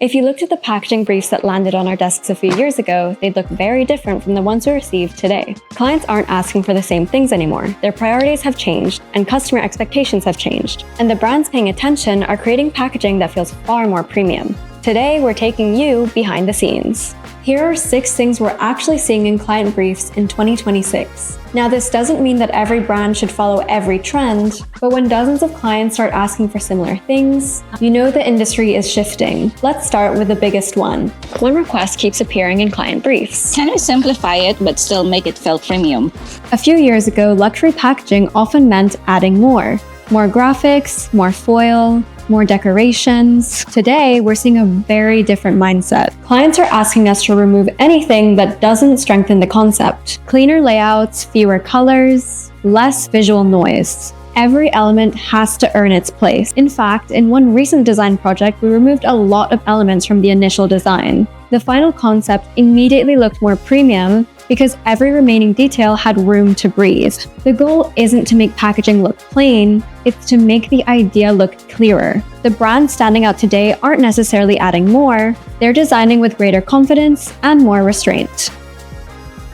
If you looked at the packaging briefs that landed on our desks a few years ago, they'd look very different from the ones we receive today. Clients aren't asking for the same things anymore. Their priorities have changed, and customer expectations have changed. And the brands paying attention are creating packaging that feels far more premium. Today, we're taking you behind the scenes. Here are 6 things we're actually seeing in client briefs in 2026. Now, this doesn't mean that every brand should follow every trend, but when dozens of clients start asking for similar things, you know the industry is shifting. Let's start with the biggest one. One request keeps appearing in client briefs. Can we simplify it but still make it feel premium? A few years ago, luxury packaging often meant adding more. More graphics, more foil, more decorations. Today, we're seeing a very different mindset. Clients are asking us to remove anything that doesn't strengthen the concept. Cleaner layouts, fewer colors, less visual noise. Every element has to earn its place. In fact, in one recent design project, we removed a lot of elements from the initial design. The final concept immediately looked more premium because every remaining detail had room to breathe. The goal isn't to make packaging look plain, it's to make the idea look clearer. The brands standing out today aren't necessarily adding more, they're designing with greater confidence and more restraint.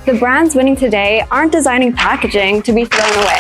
The brands winning today aren't designing packaging to be thrown away.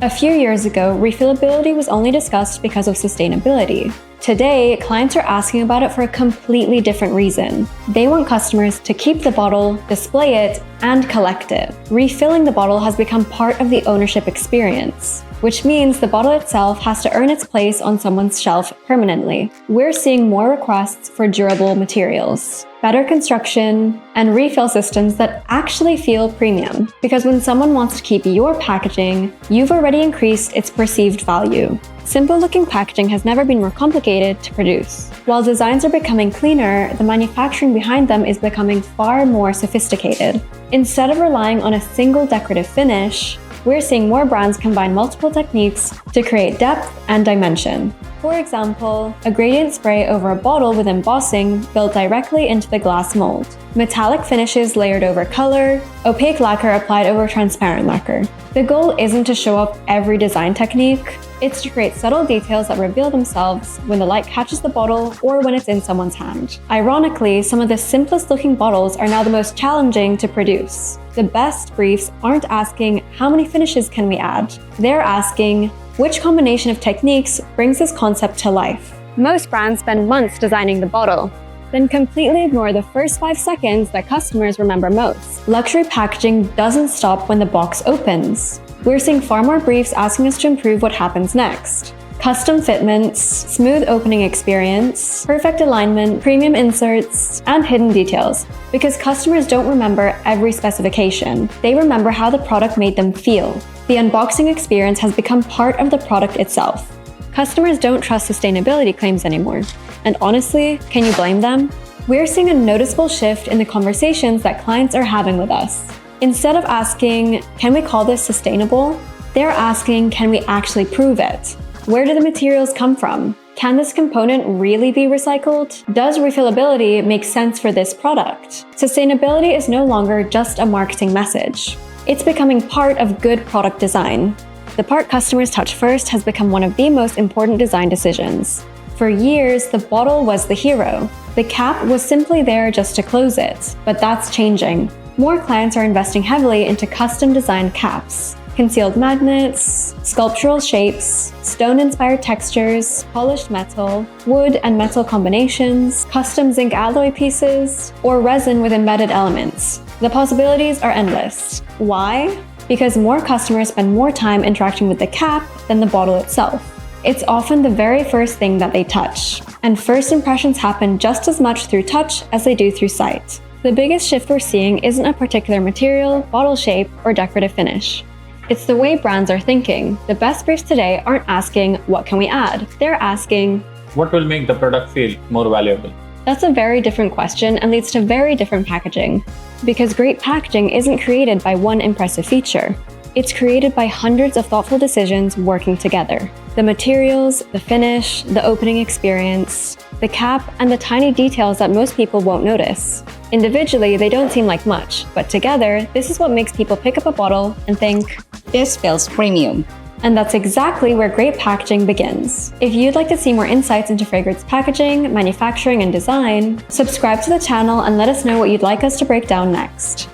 A few years ago, refillability was only discussed because of sustainability. Today, clients are asking about it for a completely different reason. They want customers to keep the bottle, display it, and collect it. Refilling the bottle has become part of the ownership experience, which means the bottle itself has to earn its place on someone's shelf permanently. We're seeing more requests for durable materials, better construction, and refill systems that actually feel premium. Because when someone wants to keep your packaging, you've already increased its perceived value. Simple-looking packaging has never been more complicated to produce. While designs are becoming cleaner, the manufacturing behind them is becoming far more sophisticated. Instead of relying on a single decorative finish, we're seeing more brands combine multiple techniques to create depth and dimension. For example, a gradient spray over a bottle with embossing built directly into the glass mold. Metallic finishes layered over color, opaque lacquer applied over transparent lacquer. The goal isn't to show off every design technique, it's to create subtle details that reveal themselves when the light catches the bottle or when it's in someone's hand. Ironically, some of the simplest looking bottles are now the most challenging to produce. The best briefs aren't asking how many finishes can we add, they're asking which combination of techniques brings this concept to life. Most brands spend months designing the bottle, then completely ignore the first 5 seconds that customers remember most. Luxury packaging doesn't stop when the box opens. We're seeing far more briefs asking us to improve what happens next. Custom fitments, smooth opening experience, perfect alignment, premium inserts, and hidden details. Because customers don't remember every specification, they remember how the product made them feel. The unboxing experience has become part of the product itself. Customers don't trust sustainability claims anymore. And honestly, can you blame them? We're seeing a noticeable shift in the conversations that clients are having with us. Instead of asking, can we call this sustainable? They're asking, can we actually prove it? Where do the materials come from? Can this component really be recycled? Does refillability make sense for this product? Sustainability is no longer just a marketing message. It's becoming part of good product design. The part customers touch first has become one of the most important design decisions. For years, the bottle was the hero. The cap was simply there just to close it, but that's changing. More clients are investing heavily into custom-designed caps. Concealed magnets, sculptural shapes, stone-inspired textures, polished metal, wood and metal combinations, custom zinc alloy pieces, or resin with embedded elements. The possibilities are endless. Why? Because more customers spend more time interacting with the cap than the bottle itself. It's often the very first thing that they touch, and first impressions happen just as much through touch as they do through sight. The biggest shift we're seeing isn't a particular material, bottle shape, or decorative finish. It's the way brands are thinking. The best briefs today aren't asking, what can we add? They're asking, what will make the product feel more valuable? That's a very different question and leads to very different packaging. Because great packaging isn't created by one impressive feature. It's created by hundreds of thoughtful decisions working together. The materials, the finish, the opening experience, the cap, and the tiny details that most people won't notice. Individually, they don't seem like much, but together, this is what makes people pick up a bottle and think, this feels premium. And that's exactly where great packaging begins. If you'd like to see more insights into fragrance packaging, manufacturing, and design, subscribe to the channel and let us know what you'd like us to break down next.